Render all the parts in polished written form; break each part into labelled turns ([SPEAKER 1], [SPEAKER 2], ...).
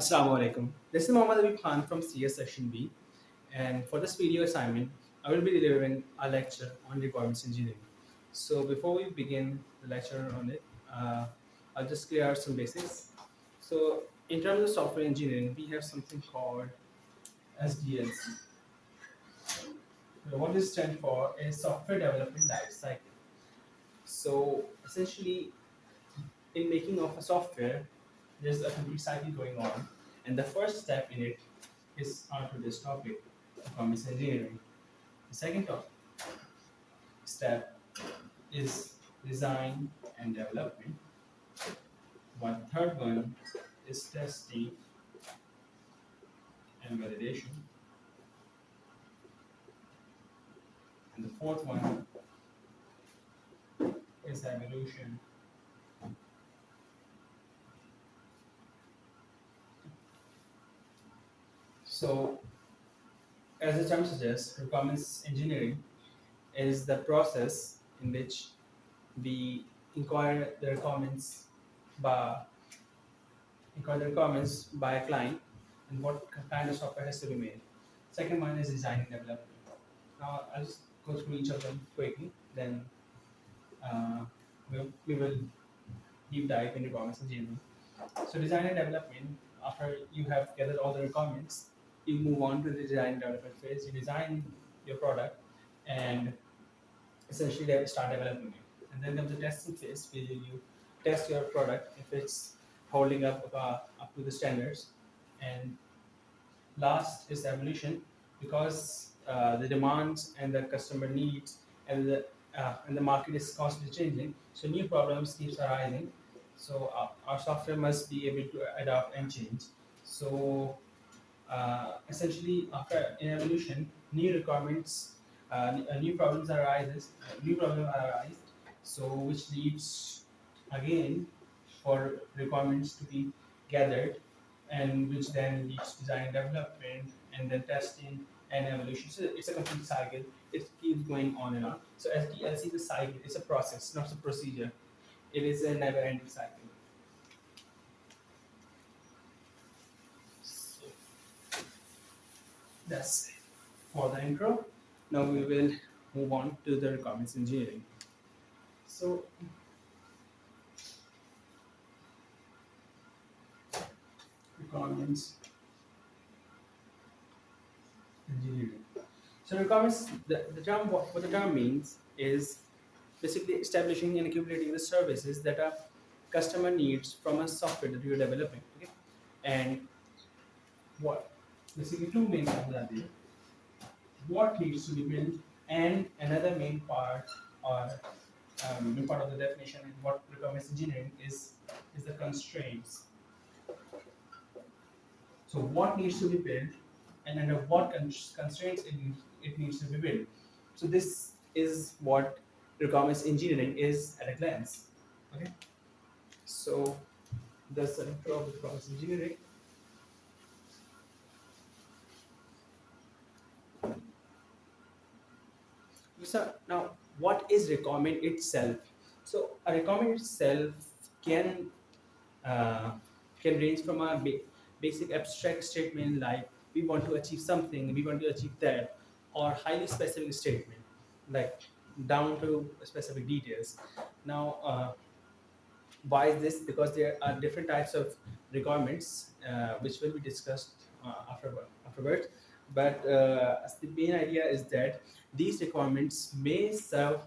[SPEAKER 1] Assalamu alaikum. This is Mohammad Abib Khan from CS Section B, and for this video assignment, I will be delivering a lecture on requirements engineering. So before we begin the lecture on it, I'll just clear out some basics. So in terms of software engineering, we have something called SDLC. So what this stands for is Software Development Life Cycle. So essentially, in making of a software, there's a complete cycle going on, and the first step in it is onto this topic, performance engineering. The second step is design and development. One third one is testing and validation, and the fourth one is evolution. So, as the term suggests, requirements engineering is the process in which we inquire the requirements by a client and what kind of software has to be made. Second one is design and development. Now I'll just go through each of them quickly. Then uh, we will deep dive into requirements engineering. So design and development. After you have gathered all the requirements, you move on to the design and development phase. You design your product and essentially start developing it. And then comes the testing phase where you test your product if it's holding up to the standards. And last is evolution, because the demands and the customer needs and the market is constantly changing. So new problems keeps arising. So our software must be able to adapt and change. So essentially, after in evolution, new requirements, new problems arises, new problem arise. So which leads again for requirements to be gathered, and which then leads to design and development, and then testing and evolution. So it's a complete cycle. It keeps going on and on. So SDLC is a cycle. It's a process, not a procedure. It is a never-ending cycle. So that's it for the intro. Now we will move on to the requirements engineering. So requirements engineering. So requirements, the term what the term means is basically establishing and accumulating the services that a customer needs from a software that you're developing. Okay, and what basically two main terms are there: what needs to be built, and another main part or main part of the definition in what requirements engineering is the constraints. So what needs to be built and under what constraints it needs to be built. So this is what requirements engineering is at a glance. Okay. So that's the intro of requirements engineering. So now what is requirement itself? So a requirement itself can uh, can range from a basic abstract statement like we want to achieve something, we want to achieve that, or highly specific statement like down to specific details. Now, why is this? Because there are different types of requirements which will be discussed afterwards. But the main idea is that these requirements may serve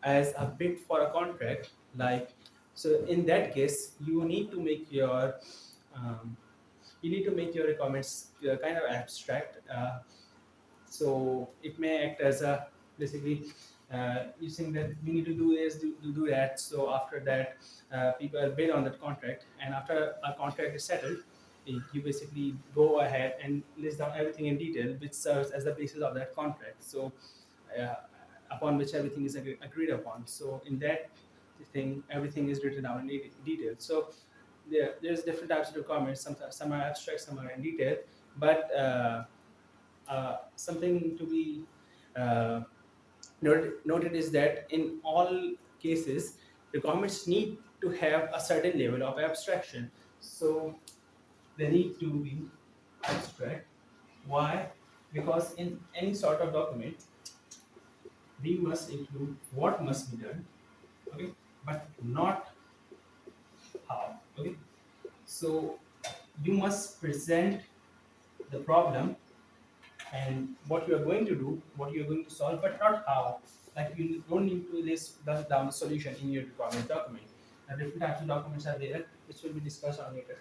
[SPEAKER 1] as a bid for a contract. Like, so in that case, um, you need to make your requirements kind of abstract. So it may act as a basically you think that we need to do this, do that. So after that, people bid on that contract, and after a contract is settled, you basically go ahead and list down everything in detail, which serves as the basis of that contract. So uh, upon which everything is agreed upon. So in that thing, everything is written down in detail. So there's different types of requirements. Some are abstract, some are in detail, but something to be uh, noted is that in all cases, requirements need to have a certain level of abstraction. So they need to be abstract. Why? Because in any sort of document, we must include what must be done, okay, but not how. Okay, so you must present the problem and what you are going to do, what you are going to solve, but not how. Like you don't need to list down the solution in your requirement document. And different types of documents are there, which will be discussed on later.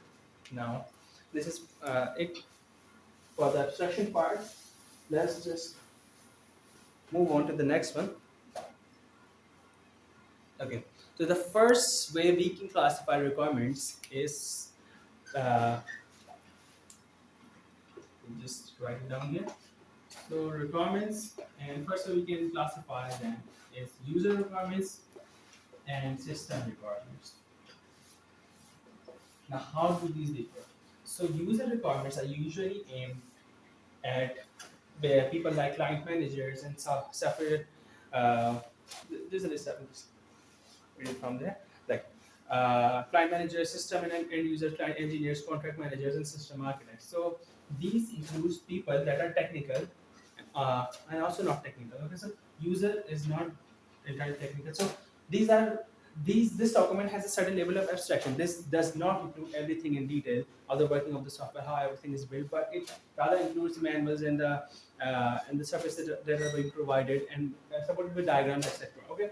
[SPEAKER 1] Now, this is it for the abstraction part. Let's just move on to the next one. Okay. So the first way we can classify requirements is we'll just write it down here. So requirements, and first we can classify them as user requirements and system requirements. Now, how do these differ? So user requirements are usually aimed at where people like client managers and software. There's a list of read from there, like client managers, system and end users, client engineers, contract managers, and system architects. So these includes people that are technical and also not technical. Okay, so user is not entirely technical. So these are this document has a certain level of abstraction. This does not include everything in detail of the working of the software, how everything is built, but it rather includes manuals and the surface that are being provided and supported with diagrams, etc. Okay,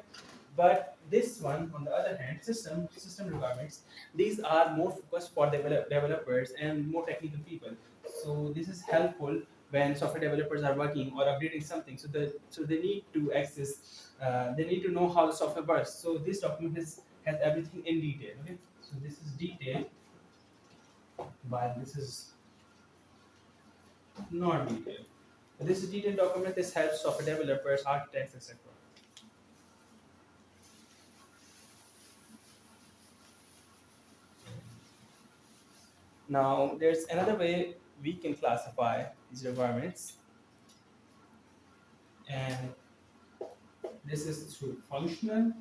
[SPEAKER 1] but this one, on the other hand, system requirements, these are more focused for developers and more technical people. So this is helpful when software developers are working or updating something. So they need to access, they need to know how the software works. So this document has everything in detail. Okay, so this is detailed, but this is not detailed. This is detailed document. This helps software developers, architects, etc. Now, there's another way we can classify these requirements, and this is through functional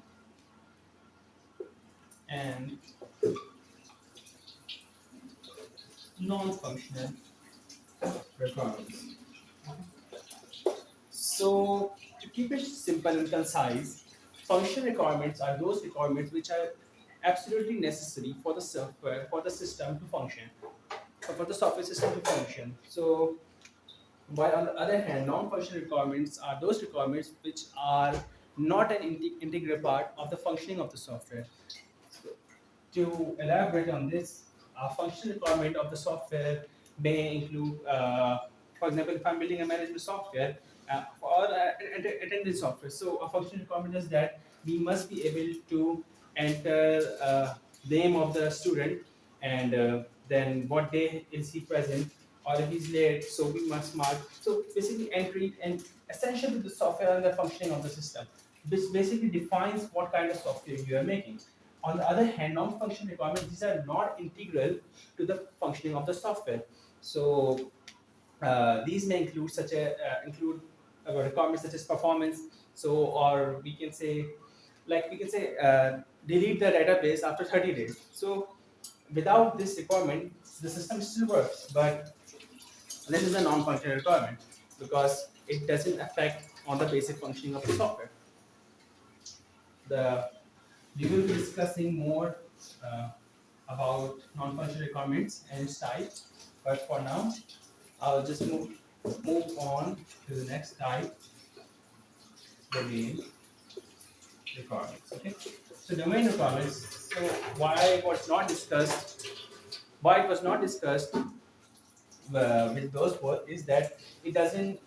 [SPEAKER 1] and non-functional requirements. So, to keep it simple and concise, functional requirements are those requirements which are absolutely necessary for the software, for the system to function, or for the software system to function. So, while on the other hand, non-functional requirements are those requirements which are not an integral part of the functioning of the software. So, to elaborate on this, a functional requirement of the software may include, for example, if I'm building a management software or attendance software, so a functional requirement is that we must be able to enter name of the student and then what day is he present, or if he's late, so we must mark. So basically, entry and essential to the software and the functioning of the system. This basically defines what kind of software you are making. On the other hand, non-functional requirements, these are not integral to the functioning of the software. So these may include include requirements such as performance. So, or we can say, delete the database after 30 days. So without this requirement, the system still works, but this is a non-functional requirement because it doesn't affect on the basic functioning of the software. The We will be discussing more uh, about non-functional requirements and its type. But for now, I'll just move on to the next type, domain requirements. Okay. So domain requirements. So why it was not discussed with those both is that it doesn't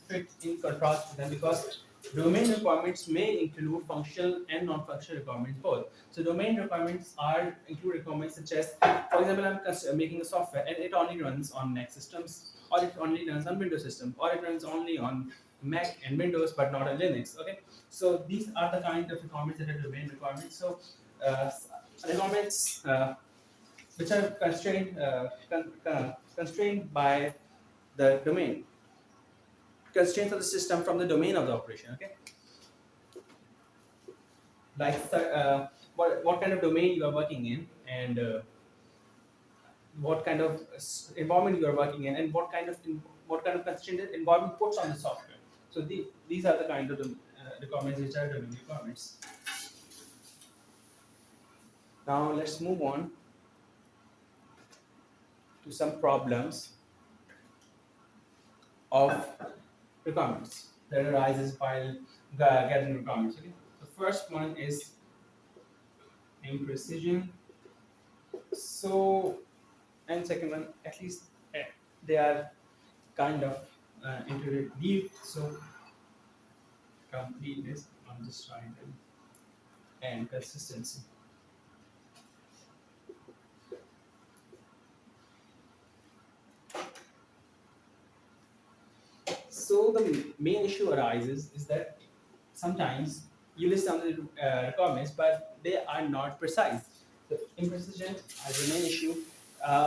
[SPEAKER 1] fit in contrast to them because domain requirements may include functional and non-functional requirements both. So domain requirements are include requirements such as, for example, I'm making a software and it only runs on Mac systems, or it only runs on Windows system, or it runs only on Mac and Windows but not on Linux. Okay, so these are the kind of requirements that are domain requirements. So uh, requirements which are constrained by the domain, constraints of the system from the domain of the operation. Okay, like what kind of domain you are working in, and what kind of environment you are working in, and what kind of constraint the environment puts on the software. So these are the kind of requirements which are domain requirements. Now let's move on to some problems of requirements that arises while gathering requirements. Okay? The first one is imprecision. So, and second one, at least they are kind of interrelated. So, completeness, I'm just trying to, and consistency. So the main issue arises is that sometimes you list some of the requirements, but they are not precise. The imprecision as the main issue.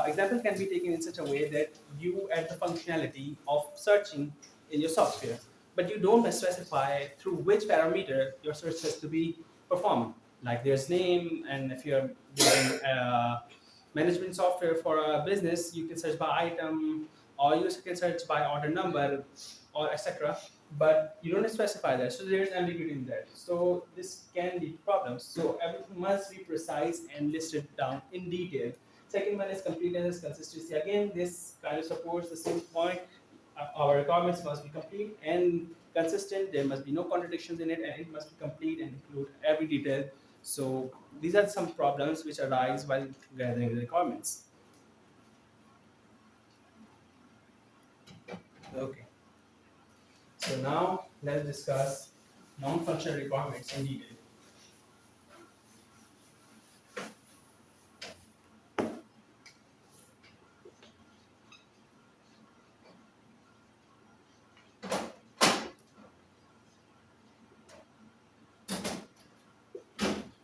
[SPEAKER 1] Example can be taken in such a way that you add the functionality of searching in your software, but you don't specify through which parameter your search has to be performed. Like there's name, and if you're doing management software for a business, you can search by item, or you can search by order number, or etc. But you don't specify that, so there's ambiguity in that. So this can lead to problems. So everything must be precise and listed down in detail. Second one is completeness, consistency. Again, this kind of supports the same point. Our requirements must be complete and consistent. There must be no contradictions in it, and it must be complete and include every detail. So these are some problems which arise while gathering the requirements. Okay. So now let's discuss non-functional requirements in detail.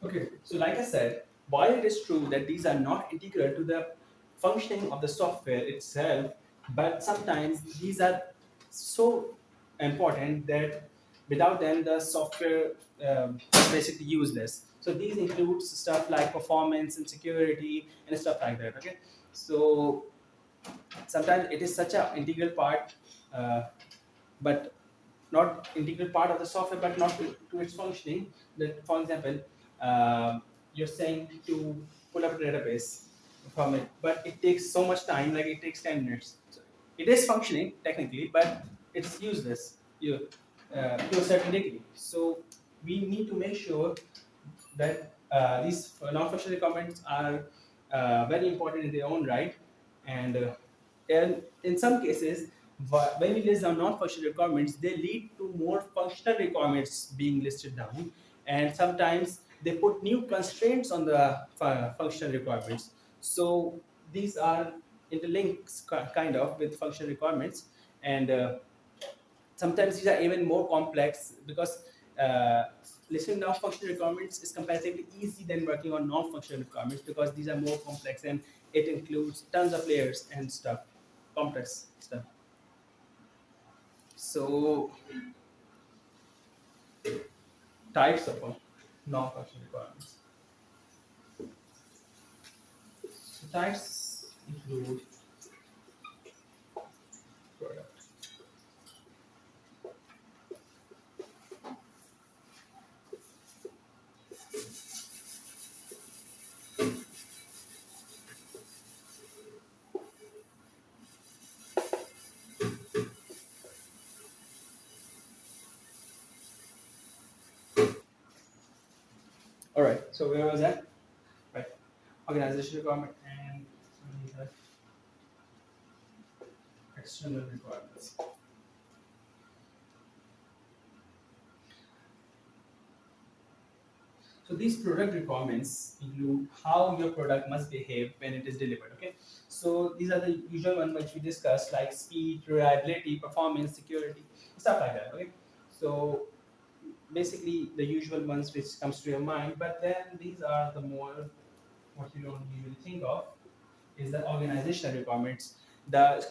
[SPEAKER 1] Okay, so like I said, while it is true that these are not integral to the functioning of the software itself, but sometimes these are so important that without them the software is basically useless. So these include stuff like performance and security and stuff like that. Okay, so sometimes it is such an integral part, uh, but not integral part of the software, but not to its functioning. That, for example, you're saying to pull up a database from it, but it takes so much time, like it takes 10 minutes. So it is functioning technically, but it's useless to a certain degree. So we need to make sure that these non-functional requirements are very important in their own right, and in some cases, when we list down non-functional requirements, they lead to more functional requirements being listed down, and sometimes they put new constraints on the functional requirements. So these are interlinks kind of with functional requirements, and sometimes these are even more complex because listing down functional requirements is comparatively easy than working on non-functional requirements because these are more complex and it includes tons of layers and stuff, complex stuff. So types of non-functional requirements. So types include product. All right. So where was that? Right. Organization requirement and these are external requirements. So these product requirements include how your product must behave when it is delivered. Okay. So these are the usual ones which we discussed, like speed, reliability, performance, security, stuff like that. Okay. So basically the usual ones which comes to your mind, but then these are the more what you don't usually think of is the organizational requirements, the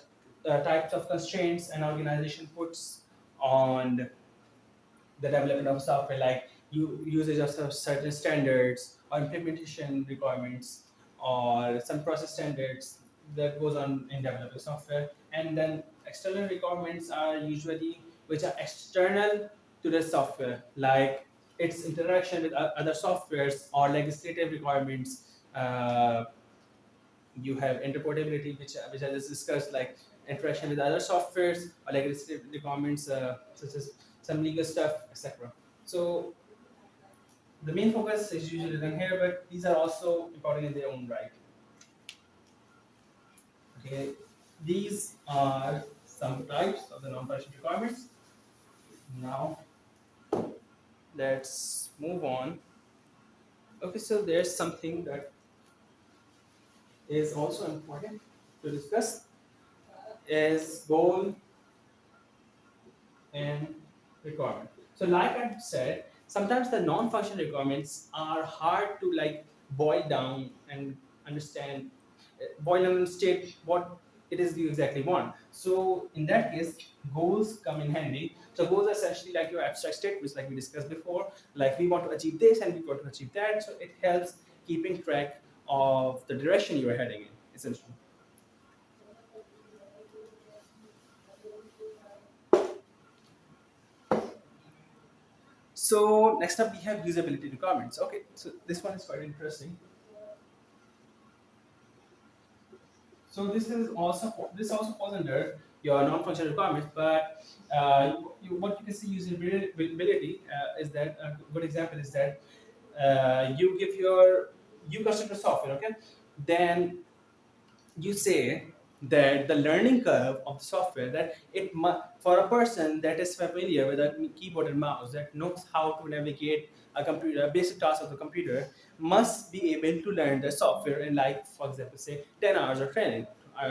[SPEAKER 1] types of constraints an organization puts on the development of software, like usage of certain standards or implementation requirements or some process standards. that goes on in developing software. And then external requirements are usually which are external to the software, like its interaction with other softwares or legislative requirements. You have interoperability, which I just discussed, like interaction with other softwares or legislative requirements, such as some legal stuff, etc. So the main focus is usually done here, but these are also important in their own right. Okay, these are some types of the non-functional requirements. Now let's move on. Okay, so there's something that is also important to discuss is goal and requirement. So like I said, sometimes the non-functional requirements are hard to like boil down and understand, boil down and state what it is you exactly want. So in that case, goals come in handy. So goals are essentially like your abstract statements, like we discussed before, like we want to achieve this and we want to achieve that. So it helps keeping track of the direction you are heading in, essentially. So next up we have usability requirements. Okay, so this one is quite interesting. So this also falls under your non-functional requirements, but what you can see usability is that a good example is that you construct a software, okay, then you say that the learning curve of the software, that for a person that is familiar with a keyboard and mouse, that knows how to navigate a computer, a basic task of the computer, must be able to learn the software in, like, for example, say 10 hours of training.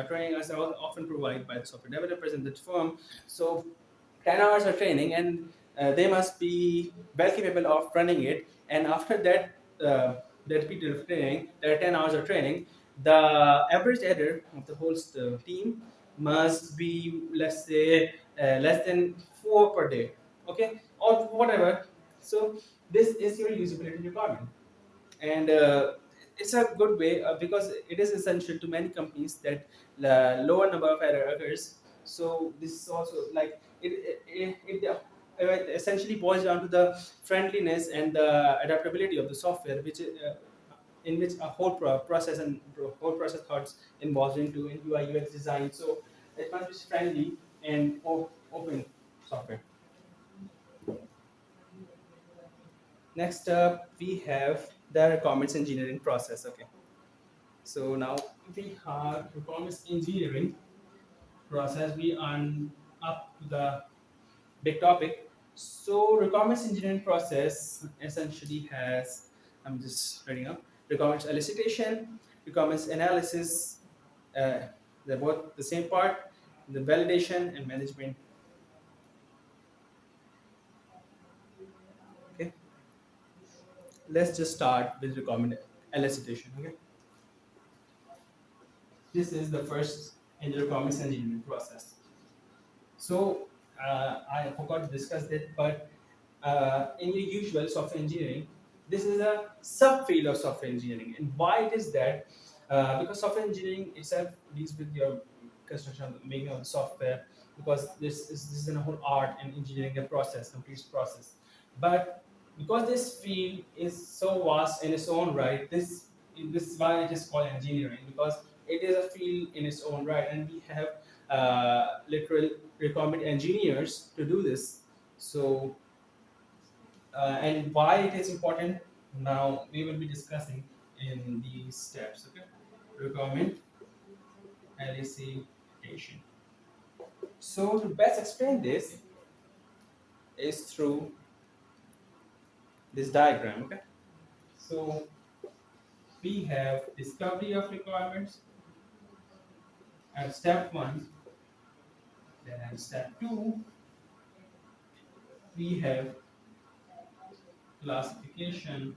[SPEAKER 1] Training is often provided by the software developers in the firm. So 10 hours of training, and they must be well capable of running it. And after that period of training, there are 10 hours of training, the average error of the whole team must be, let's say, less than 4 per day, okay, or whatever. So this is your usability requirement, and it's a good way, because it is essential to many companies that the lower number of error occurs. So this is also like it essentially boils down to the friendliness and the adaptability of the software, which in which a whole process and whole process thoughts involved into in UI UX design. So it must be friendly and open software. Next up, we have the requirements engineering process. Okay, so now we have requirements engineering process. We are up to the big topic. So requirements engineering process essentially has, I'm just writing up, requirements elicitation, requirements analysis, uh, they're both the same part, the validation and management. Okay, let's just start with requirement elicitation. Okay, this is the first in the requirements engineering process. So I forgot to discuss that, but in your usual software engineering, this is a subfield of software engineering. And why it is that? Because software engineering itself deals with your construction, making of the software, because this is a whole art and engineering a process, complete process. But because this field is so vast in its own right, this is why it is called engineering, because it is a field in its own right, and we have literal requirement engineers to do this. So and why it is important, now we will be discussing in these steps. Okay, requirement elicitation. So to best explain this is through this diagram. Okay, so we have discovery of requirements at step 1, then at step 2 we have classification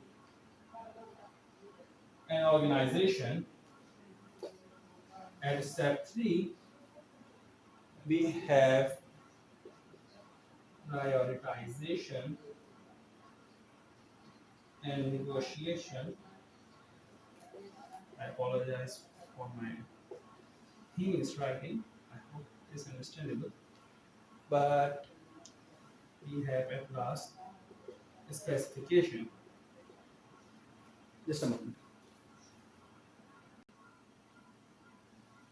[SPEAKER 1] and organization. At step 3 we have prioritization and negotiation. I apologize for my he is writing. I hope it is understandable. But we have at last a specification. Just a moment.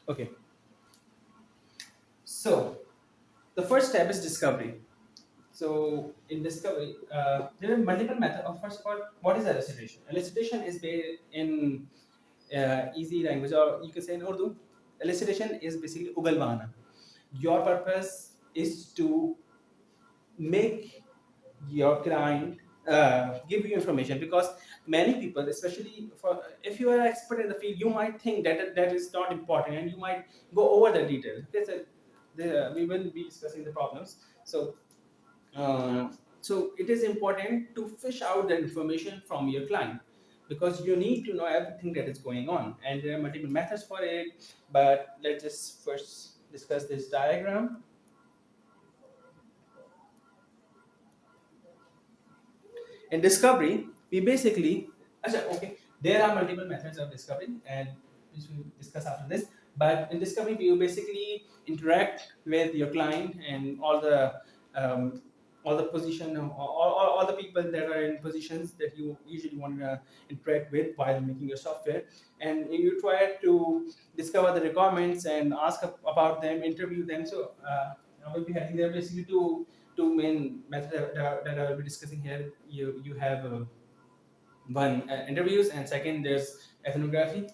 [SPEAKER 1] Okay. So the first step is discovery. So in discovery, there are multiple methods. First of all, what is elicitation? Elicitation is based in easy language, or you can say in Urdu. Elicitation is basically ugalwana. Your purpose is to make your client give you information, because many people, especially for if you are an expert in the field, you might think that that is not important and you might go over the details. Okay, so we will be discussing the problems. Uh, so it is important to fish out the information from your client, because you need to know everything that is going on, and there are multiple methods for it. But let's just first discuss this diagram. In discovery, we basically, okay, there are multiple methods of discovery, and which we will discuss after this. But in discovery, you basically interact with your client and um, all the position, all the people that are in positions that you usually want to interact with while making your software, and you try to discover the requirements and ask about them, interview them. So I will be having there basically two main methods that I will be discussing here. You have one, interviews, and second there's ethnography.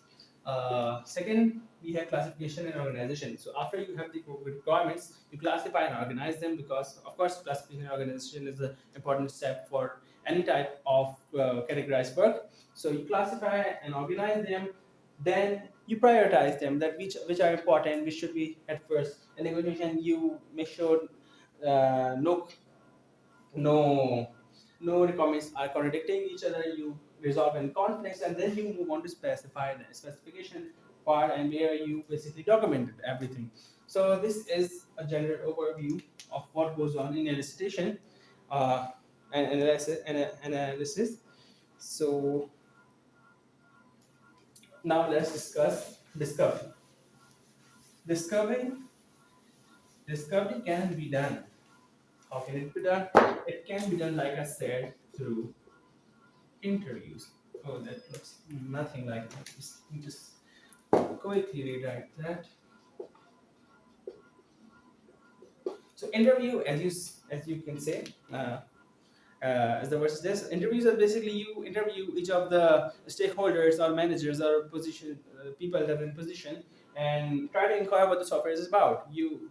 [SPEAKER 1] Second, we have classification and organization. So after you have the requirements, you classify and organize them, because of course classification and organization is an important step for any type of categorized work. So you classify and organize them, then you prioritize them, that which are important, which should be at first. In negotiation, you make sure no no no requirements are contradicting each other. You resolve any conflicts, and then you move on to specify the specification part, and where you basically documented everything. So this is a general overview of what goes on in elicitation uh, and analysis. So now let's discuss discovery. Discovery discovery can be done. How can it be done? It can be done, like I said, through interviews. Oh, that looks nothing like that. Just quickly rewrite that. So interview, as you can say, as the word suggests, interviews are basically you interview each of the stakeholders or managers or position people that are in position, and try to inquire what the software is about. You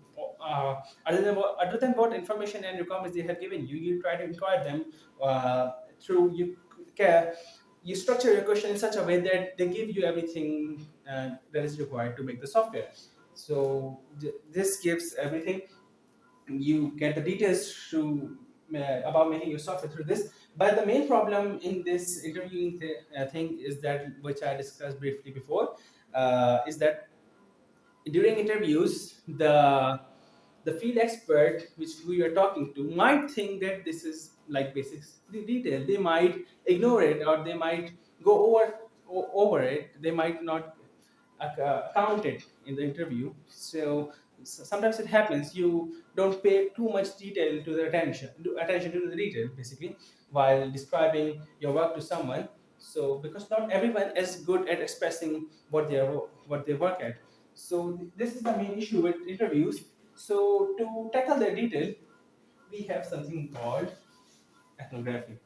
[SPEAKER 1] other than what information and requirements they have given you, you try to inquire them through you. Care, you structure your question in such a way that they give you everything that is required to make the software. So this gives everything. You get the details to about making your software through this. But the main problem in this interviewing thing is that, which I discussed briefly before, is that during interviews, the field expert which we are talking to might think that this is like basic detail. They might ignore it, or they might go over it. They might not count it in the interview. So sometimes it happens you don't pay too much detail to the attention to the detail, basically, while describing your work to someone. So because not everyone is good at expressing what they work at. So this is the main issue with interviews. So to tackle the detail, we have something called ethnography.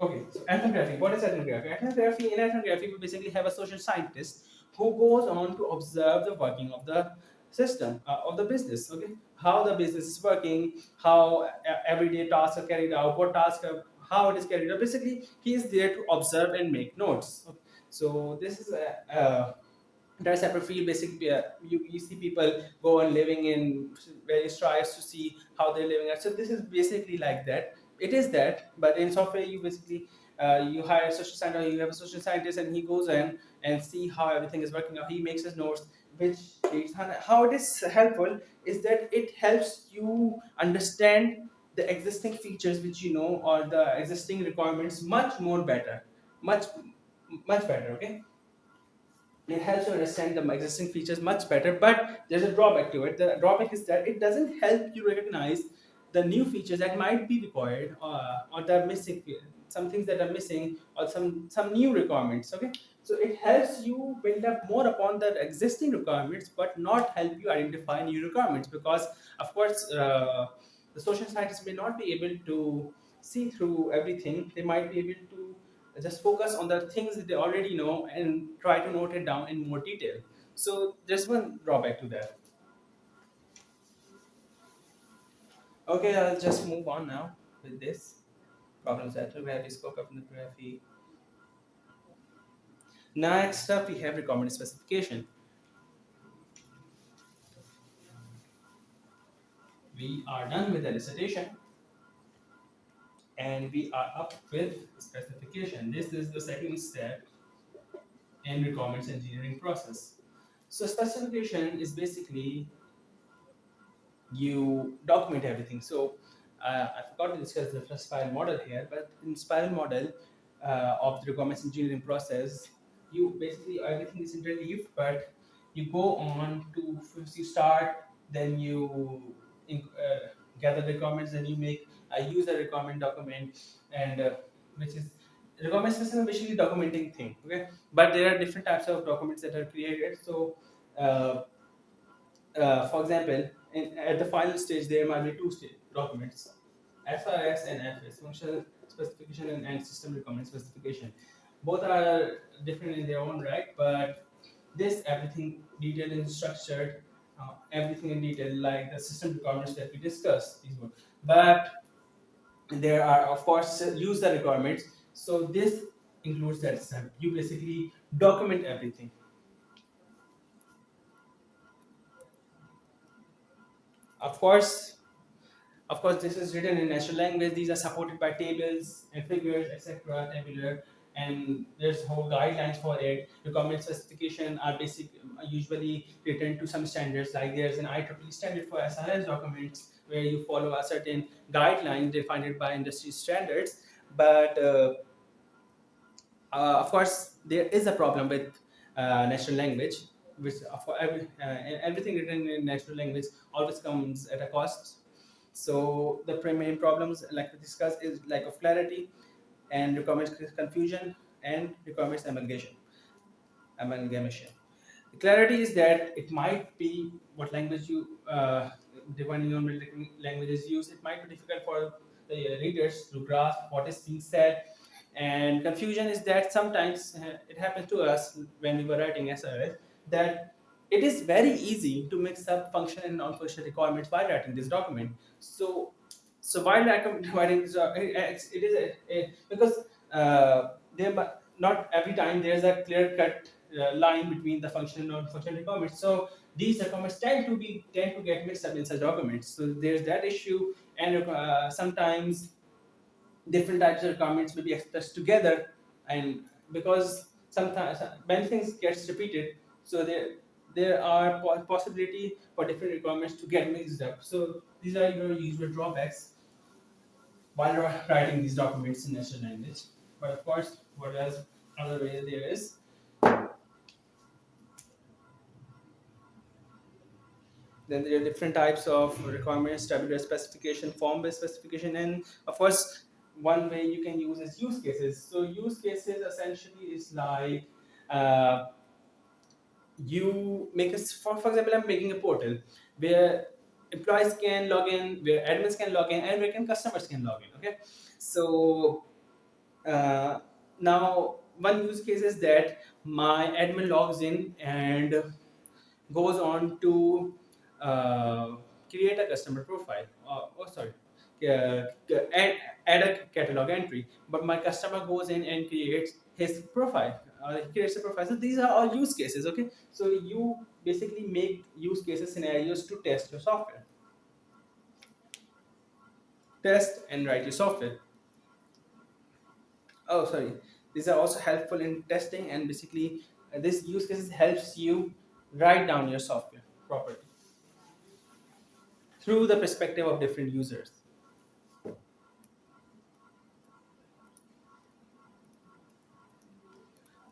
[SPEAKER 1] Okay, so ethnography. What is ethnography? In ethnography, we basically have a social scientist who goes on to observe the working of the system, of the business. Okay, how the business is working, how everyday tasks are carried out, what tasks are, how it is carried out. Basically, he is there to observe and make notes. Okay. So this is a entire separate field. Basically, you see people go on living in various tribes to see how they're living. So this is basically like that. It is that, but in software, you basically you hire a social scientist, you have a social scientist, and he goes in and see how everything is working out. He makes his notes, which is how it is helpful is that it helps you understand the existing features which you know, or the existing requirements much more better. much much better. Okay, it helps you understand the existing features much better, but there's a drawback to it. The drawback is that it doesn't help you recognize the new features that might be required, or the missing some things that are missing, or some new requirements. Okay, so it helps you build up more upon the existing requirements, but not help you identify new requirements, because of course the social scientists may not be able to see through everything. They might be able to just focus on the things that they already know and try to note it down in more detail. So there's one drawback to that. Okay, I'll just move on now with this problem center where we spoke of cryptography. Next up, we have requirement specification. We are done with the elicitation and we are up with specification. This is the second step in requirements engineering process. So specification is basically you document everything. So I forgot to discuss the first spiral model here, but in spiral model of the requirements engineering process, you basically everything is interleaved, but you go on to first you start, then you gather the requirements, then you make a user requirement document, and which is requirements is basically documenting thing. Okay, but there are different types of documents that are created. So uh, for example, at the final stage, there might be two stage documents, SRS and FS, functional specification and system requirement specification. Both are different in their own right, but this everything detailed and structured, everything in detail, like the system requirements that we discussed. These were, but there are of course user requirements. So this includes that step. You basically document everything. Of course, Of course, this is written in natural language. These are supported by tables and figures, etc., tabular, and there's whole guidelines for it. Requirement specification are usually written to some standards. Like there's an IEEE standard for SRS documents where you follow a certain guideline defined by industry standards. But of course, there is a problem with natural language, which for everything written in natural language always comes at a cost. So the main problems, like we discussed, is lack of clarity and requirements confusion and requirements amalgamation. The clarity is that it might be what language you, depending on what language is used, it might be difficult for the readers to grasp what is being said. And confusion is that sometimes it happened to us when we were writing SRS that it is very easy to mix up function and non-functional requirements while writing this document. So while writing this, it is because there, not every time there's a clear cut line between the functional and non-functional requirements. So these requirements tend to get mixed up in such documents. So there's that issue, and sometimes different types of requirements will be expressed together, and because sometimes many things gets repeated, so there are possibility for different requirements to get mixed up. So these are your usual drawbacks while writing these documents in natural language. But of course, what else other way there is, then there are different types of requirements, tabular specification, form-based specification, and of course, one way you can use is use cases. So use cases essentially is like uh, you make a, for example, I'm making a portal where employees can log in, where admins can log in, and where can customers can log in. Okay, so uh, now one use case is that my admin logs in and goes on to uh, create a customer profile. Add, add a catalog entry. But my customer goes in and creates his profile. He creates a profile. So these are all use cases. Okay, so you basically make use cases scenarios to test your software, test and write your software. Oh, sorry. These are also helpful in testing, and basically, this use cases helps you write down your software properly through the perspective of different users.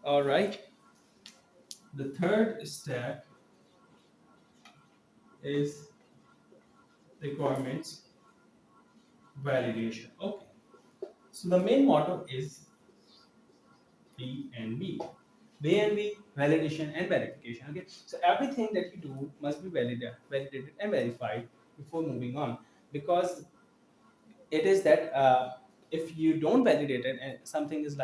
[SPEAKER 1] All right. The third step is requirements validation. Okay. So the main motto is B and B. B and B, validation and verification. Okay. So everything that you do must be validated and verified before moving on, because it is that if you don't validate it and something is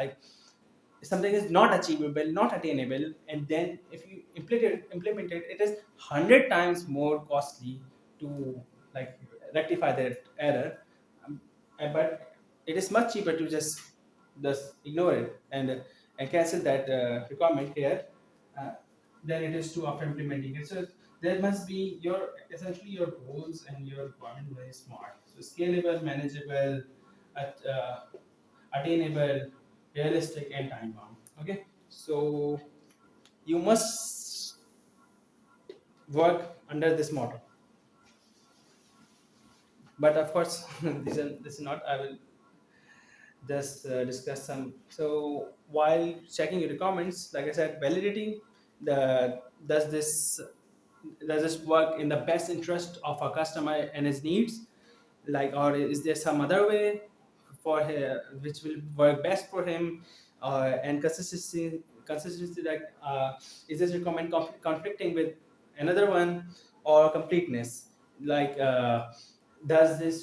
[SPEAKER 1] not achievable, not attainable, and then if you implement it, it is 100 times more costly to like rectify that error. Um, but it is much cheaper to just ignore it and cancel that requirement here uh, than it is to after implementing it. So there must be your essentially your goals and your requirement very smart. So scalable, manageable, at, attainable, realistic, and time bound. Okay, so you must work under this motto. But of course, this is not. I will just discuss some. So while checking your comments, like I said, validating the does this work in the best interest of our customer and his needs, like, or is there some other way for him which will work best for him, and consistency like is this requirement conflicting with another one, or completeness, like does the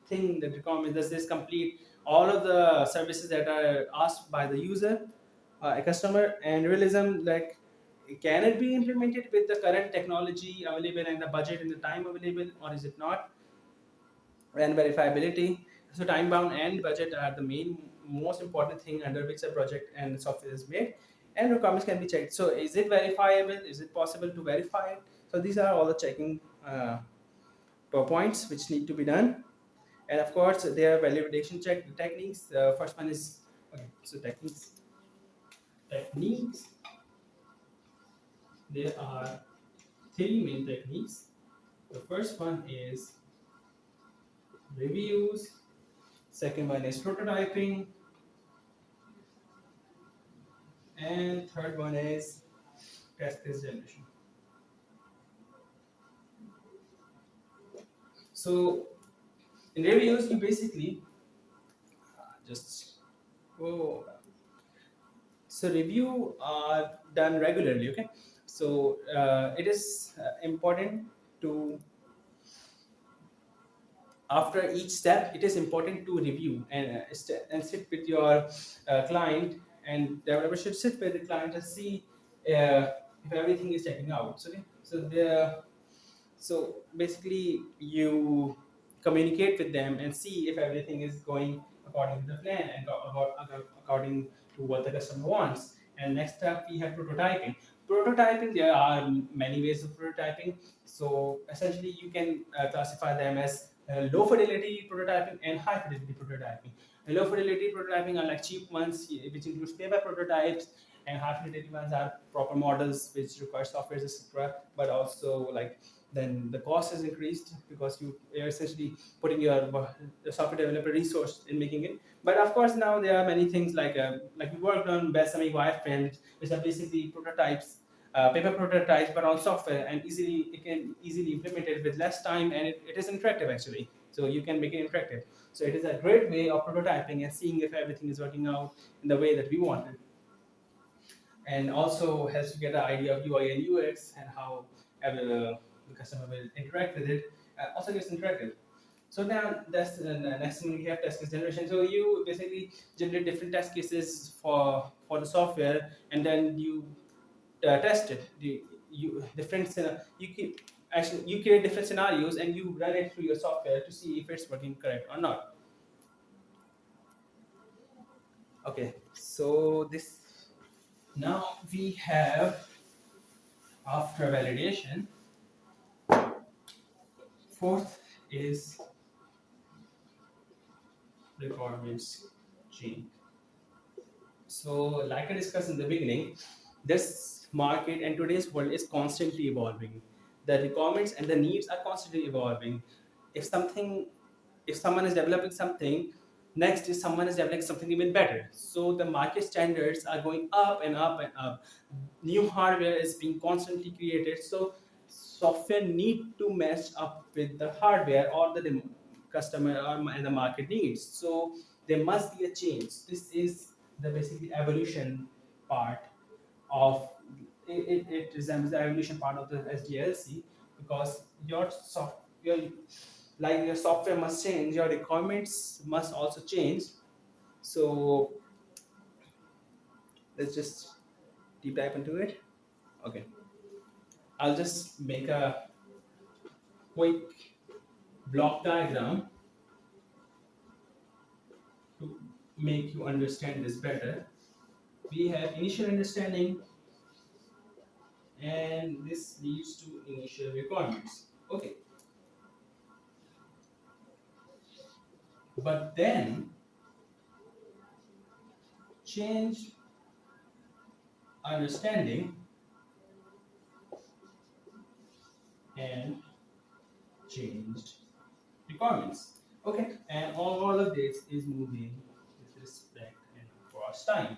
[SPEAKER 1] thing that requirement, does this complete all of the services that are asked by the user, a customer, and realism, like can it be implemented with the current technology available and the budget and the time available, or is it not? And verifiability. So time bound and budget are the main most important thing under which a project and software is made. And requirements can be checked. So is it verifiable? Is it possible to verify it? So these are all the checking points which need to be done. And of course, there are validation check techniques. The first one is okay. So techniques. There are three main techniques. The first one is reviews. Second one is prototyping, and third one is test case generation. So in reviews, you basically just oh, so review are done regularly. Okay, so it is important to after each step, it is important to review and sit with your client, and developer should sit with the client and see if everything is checking out. So, okay? So basically, you communicate with them and see if everything is going according to the plan and according to what the customer wants. And next up, we have prototyping. Prototyping, there are many ways of prototyping. So essentially, you can classify them as low fidelity prototyping and high fidelity prototyping. Low fidelity prototyping are like cheap ones, which includes paper prototypes, and high fidelity ones are proper models which require software, etc. But also like then the cost is increased because you are essentially putting your software developer resource in making it. But of course now there are many things like we worked on Besame wireframes, which are basically prototypes, paper prototypes, but on software, and it can easily implement it with less time, and it is interactive actually. So you can make it interactive. So it is a great way of prototyping and seeing if everything is working out in the way that we wanted, and also helps you get an idea of UI and UX and how the customer will interact with it. Also gets interactive. So now that's the next thing we have test case generation. So you basically generate different test cases for the software, and then you test it. You different you keep actually you create different scenarios and you run it through your software to see if it's working correct or not. Okay, so this now we have after validation. Fourth is requirements chain. So, like I discussed in the beginning, this market and today's world is constantly evolving. The requirements and the needs are constantly evolving. If something, if someone is developing something Next is someone is developing something even better. So the market standards are going up and up and up. New hardware is being constantly created. So software need to match up with the hardware or the customer and the market needs. So there must be a change. This is the basically evolution part of it resembles the evolution part of the SDLC, because your like your software must change, your requirements must also change. So let's just deep dive into it. Okay, I'll just make a quick block diagram to make you understand this better. We have initial understanding, and this leads to initial requirements. Okay, but then change understanding and changed requirements. Okay, and all of this is moving with respect and across time.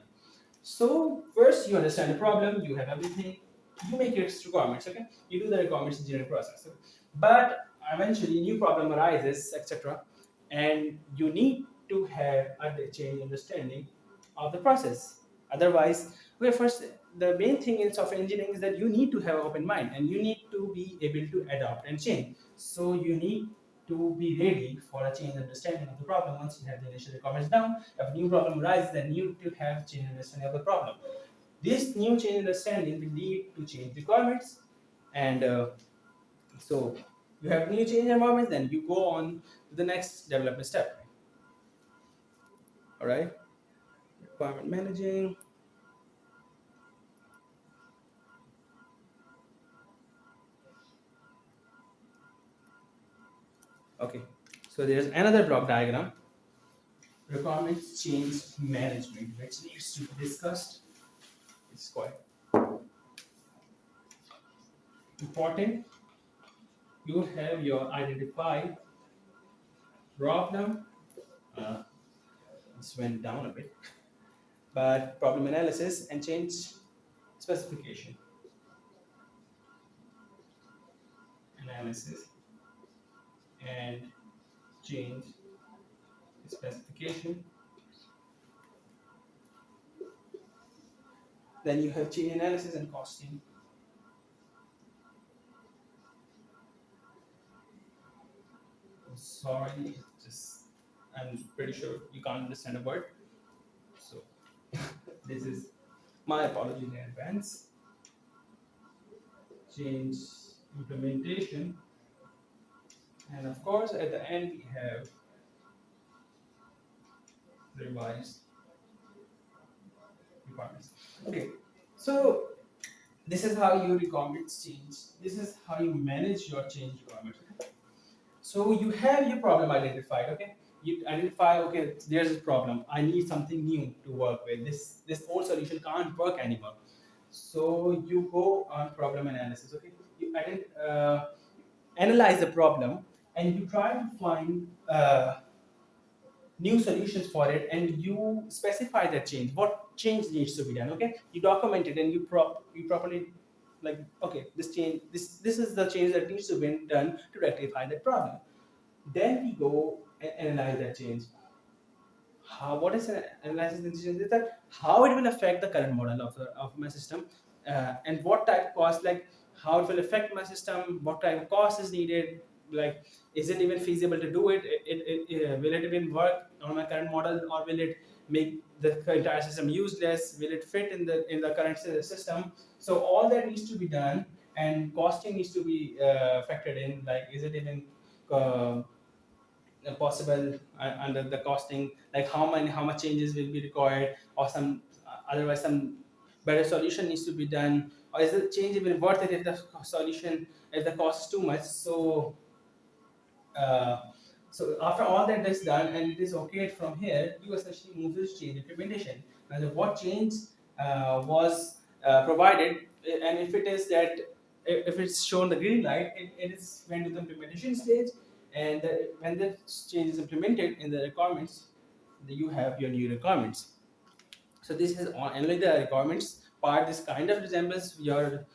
[SPEAKER 1] So first you understand the problem, you have everything, you make your requirements, okay? You do the requirements engineering process. Okay? But eventually new problem arises, etc. And you need to have a change understanding of the process. Otherwise, well, first the main thing in software engineering is that you need to have an open mind and you need to be able to adapt and change. So you need to be ready for a change understanding of the problem. Once you have the initial requirements down, if a new problem arises, then you need to have change understanding of the problem. This new change understanding will lead to change requirements, and so you have new change environments, then you go on to the next development step. All right, requirement managing. Okay, so there's another block diagram, requirements change management, which needs to be discussed. It's quite important. You have your identify problem. Uh, this went down a bit, but problem analysis and change specification. Analysis and change specification. Then you have change analysis and costing. Sorry, just I'm pretty sure you can't understand a word. So this is my apology in advance. Change implementation. And of course, at the end, we have revised requirements. Okay, so this is how your requirements change. This is how you manage your change requirements. So you have your problem identified. Okay, you identify. Okay, there's a problem. I need something new to work with. This old solution can't work anymore. So you go on problem analysis. Okay, you analyze the problem and you try to find new solutions for it, and you specify the change, what change needs to be done. Okay, you document it and you properly, like, okay, this is the change that needs to be done to rectify that problem. Then we go and analyze that change. What is an analysis and change is that how it will affect the current model of my system, and what type of cost, like how it will affect my system, what type of cost is needed, like is it even feasible to do it, will it even work on my current model, or will it make the entire system useless, will it fit in the current system. So all that needs to be done, and costing needs to be factored in, like is it even uh, possible under the costing, like how much changes will be required, or some otherwise some better solution needs to be done, or is the change even worth it if the solution, if the cost is too much. So uh, so after all that is done and it is okay from here, you essentially move to change implementation. Now, what change was provided, and if it is that, if it's shown the green light, it is went to the implementation stage, and when the change is implemented in the requirements, you have your new requirements. So this is only the requirements part. This kind of resembles your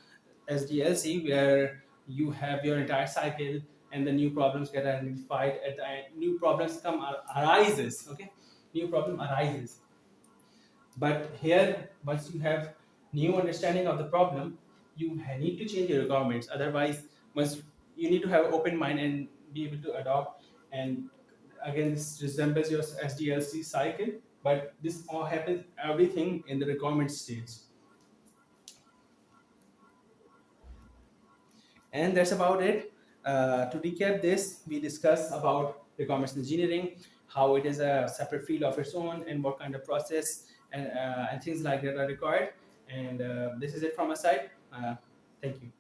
[SPEAKER 1] SDLC, where you have your entire cycle and the new problems get identified at the end. New problems arises. Okay, new problem arises. But here, once you have new understanding of the problem, you need to change your requirements. Otherwise, once you need to have an open mind and be able to adopt. And again, this resembles your SDLC cycle, but this all happens everything in the requirement stage. And that's about it. To recap this, we discussed about requirements engineering, how it is a separate field of its own, and what kind of process and things like that are required. And this is it from my side. Thank you.